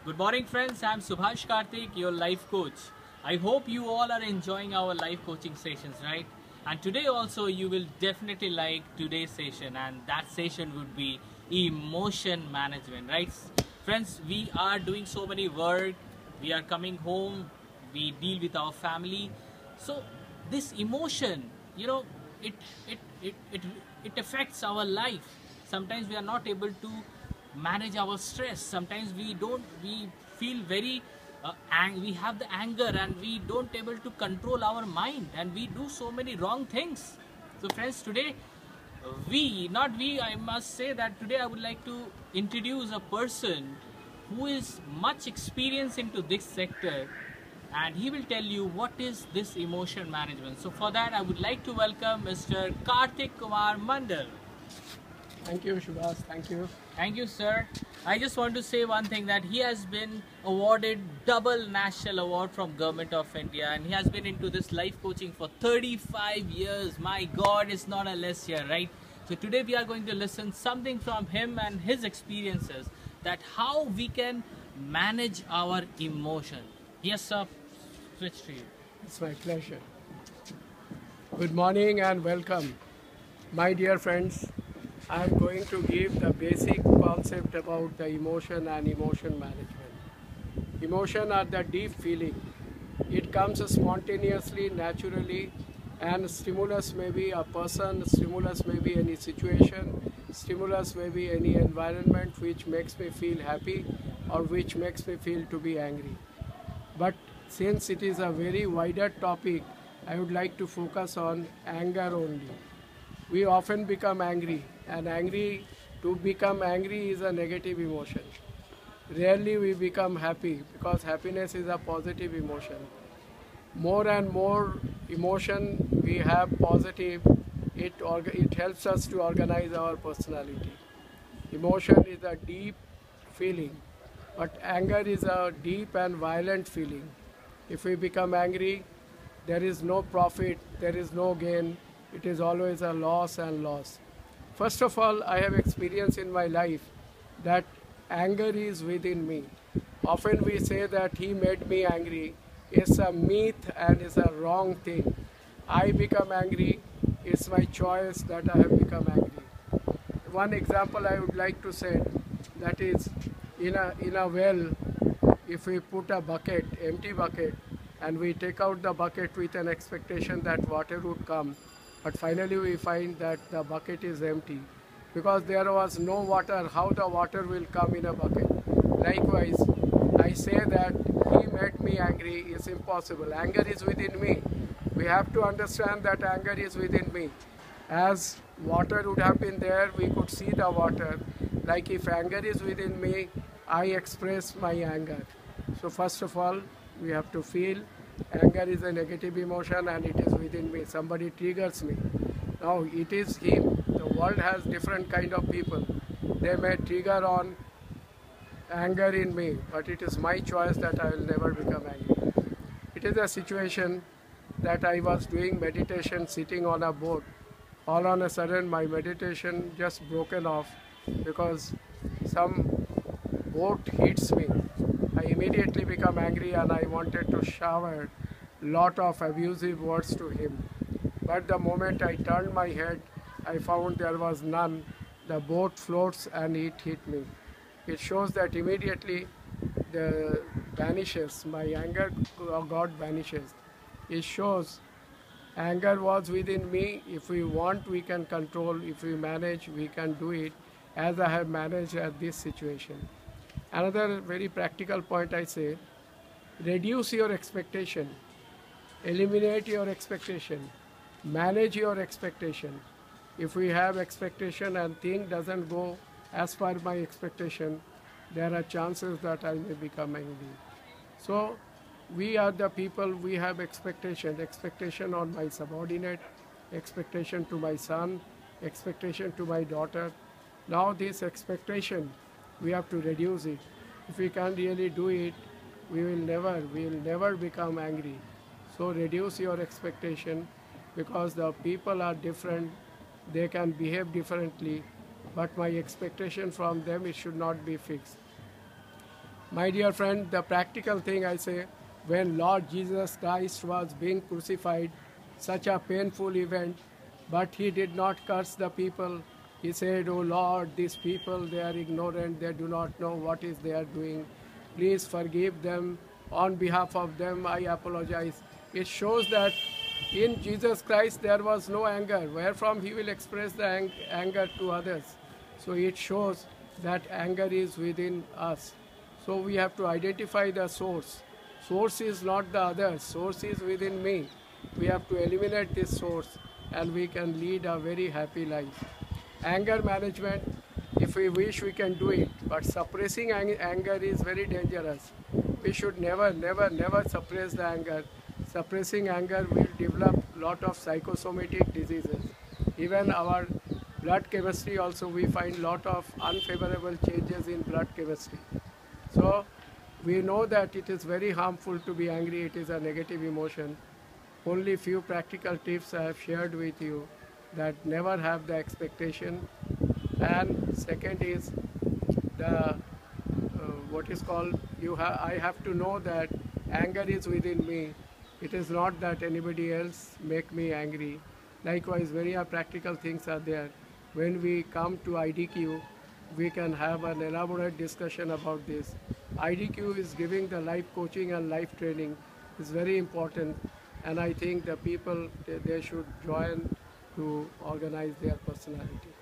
Good morning, friends. I'm Subhash Karthik, your life coach. I hope you all are enjoying our life coaching sessions, right? And today also you will definitely like today's session, and that session would be emotion management, right? Friends, we are doing so many work, we are coming home, we deal with our family. So this emotion, it it it it, it affects our life. Sometimes we are not able to manage our stress. Sometimes we feel very we have the anger and we don't able to control our mind, and we do so many wrong things. So friends, today I must say that today I would like to introduce a person who is much experienced into this sector, and he will tell you what is this emotion management. So for that I would like to welcome Mr. Karthik Kumar Mandal. Thank you, Shubhas. Thank you. Thank you, sir. I just want to say one thing, that he has been awarded double national award from Government of India, and he has been into this life coaching for 35 years. My God, it's not a less here, right? So today we are going to listen something from him and his experiences, that how we can manage our emotion. Yes, sir. Switch to you. It's my pleasure. Good morning and welcome. My dear friends, I am going to give the basic concept about the emotion and emotion management. Emotion are the deep feeling. It comes spontaneously, naturally, and stimulus may be a person, stimulus may be any situation, stimulus may be any environment which makes me feel happy or which makes me feel to be angry. But since it is a very wider topic, I would like to focus on anger only. We often become angry, and to become angry is a negative emotion. Rarely we become happy, because happiness is a positive emotion. More and more emotion we have positive, it helps us to organize our personality. Emotion is a deep feeling, but anger is a deep and violent feeling. If we become angry, there is no profit, there is no gain. It is always a loss and loss. First of all, I have experience in my life that anger is within me. Often we say that he made me angry. It's a myth and it's a wrong thing. I become angry. It's my choice that I have become angry. One example I would like to say, that is in a well, if we put a bucket, empty bucket, and we take out the bucket with an expectation that water would come, but finally we find that the bucket is empty because there was no water. How the water will come in a bucket? Likewise, I say that he made me angry is impossible. Anger is within me. We have to understand that anger is within me. As water would have been there, we could see the water. Like if anger is within me, I express my anger. So first of all, we have to feel anger is a negative emotion and it is within me. Somebody triggers me. Now it is him. The world has different kind of people. They may trigger on anger in me, but it is my choice that I will never become angry. It is a situation that I was doing meditation sitting on a boat. All on a sudden my meditation just broken off because some boat hits me. I immediately become angry and I wanted to shower lot of abusive words to him. But the moment I turned my head, I found there was none. The boat floats and it hit me. It shows that immediately the vanishes. My anger got vanishes. It shows anger was within me. If we want, we can control. If we manage, we can do it, as I have managed at this situation. Another very practical point I say, reduce your expectation, eliminate your expectation, manage your expectation. If we have expectation and thing doesn't go as per my expectation, there are chances that I may become angry. So we are the people, we have expectation on my subordinate, expectation to my son, expectation to my daughter. Now this expectation, we have to reduce it. If we can't really do it, we will never become angry. So reduce your expectation, because the people are different, they can behave differently, but my expectation from them, it should not be fixed. My dear friend, the practical thing I say, when Lord Jesus Christ was being crucified, such a painful event, but he did not curse the people. He said, "Oh Lord, these people, they are ignorant, they do not know what is they are doing. Please forgive them. On behalf of them, I apologize." It shows that in Jesus Christ there was no anger, wherefrom he will express the anger to others. So it shows that anger is within us. So we have to identify the source. Source is not the other, source is within me. We have to eliminate this source and we can lead a very happy life. Anger management, if we wish we can do it, but suppressing anger is very dangerous. We should never suppress the anger. Suppressing anger will develop lot of psychosomatic diseases. Even our blood chemistry also, we find lot of unfavorable changes in blood chemistry. So we know that it is very harmful to be angry, it is a negative emotion. Only few practical tips I have shared with you, that never have the expectation. And second is the what is called, I have to know that anger is within me. It is not that anybody else make me angry. Likewise, very practical things are there. When we come to IDQ, we can have an elaborate discussion about this. IDQ is giving the life coaching and life training. It's very important, and I think the people, they should join to organize their personality.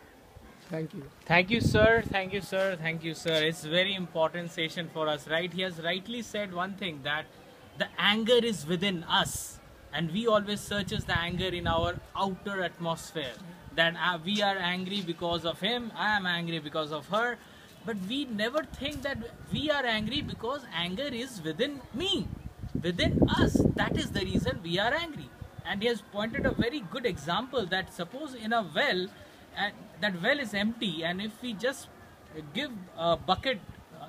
Thank you. Thank you, sir. Thank you, sir. Thank you, sir. It's a very important session for us, right? He has rightly said one thing, that the anger is within us, and we always searches the anger in our outer atmosphere. That we are angry because of him, I am angry because of her, but we never think that we are angry because anger is within me, within us. That is the reason we are angry. And he has pointed a very good example, that suppose in a well, and that well is empty, and if we just give a bucket,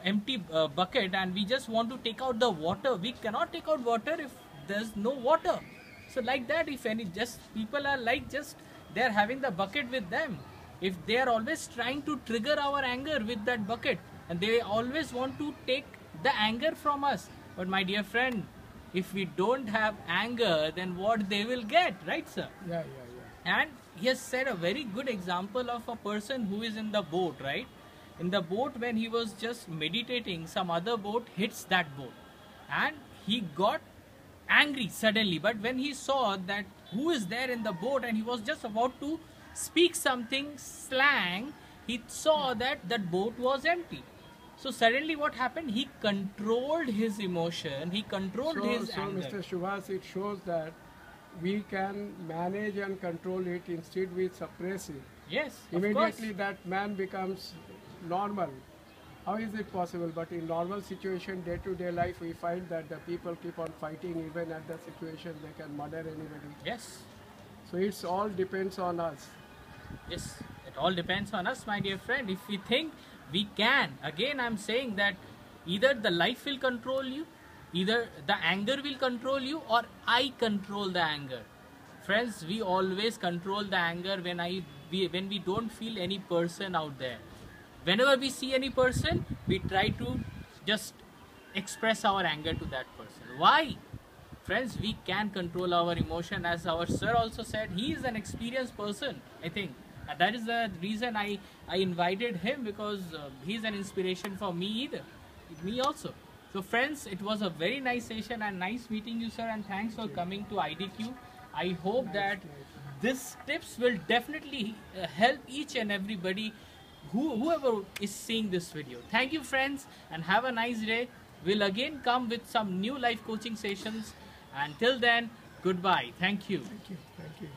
empty bucket, and we just want to take out the water, we cannot take out water if there's no water. So like that, if any, just people are like, just they're having the bucket with them. If they are always trying to trigger our anger with that bucket, and they always want to take the anger from us. But my dear friend, if we don't have anger, then what they will get, right, sir? Yeah. And he has said a very good example of a person who is in the boat, right? In the boat, when he was just meditating, some other boat hits that boat, and he got angry suddenly. But when he saw that who is there in the boat, and he was just about to speak something slang, he saw that that boat was empty. So suddenly what happened? He controlled his emotion, he controlled his anger. So Mr. Subhas, it shows that we can manage and control it, instead we suppress it. Yes, Immediately that man becomes normal. How is it possible? But in normal situation, day-to-day life, we find that the people keep on fighting. Even at the situation, they can murder anybody. Yes. So it's all depends on us. Yes, it all depends on us, my dear friend. If we think we can, again I'm saying that either the life will control you, either the anger will control you, or I control the anger. Friends, we always control the anger when we don't feel any person out there. Whenever we see any person, we try to just express our anger to that person. Why? Friends, we can control our emotion. As our sir also said, he is an experienced person, I think. And that is the reason I invited him, because he's an inspiration for me also. So friends, it was a very nice session and nice meeting you, sir, and thanks for coming to IDQ. I hope that these tips will definitely help each and everybody, whoever is seeing this video. Thank you, friends, and have a nice day. We'll again come with some new life coaching sessions. Until then, goodbye. Thank you. Thank you.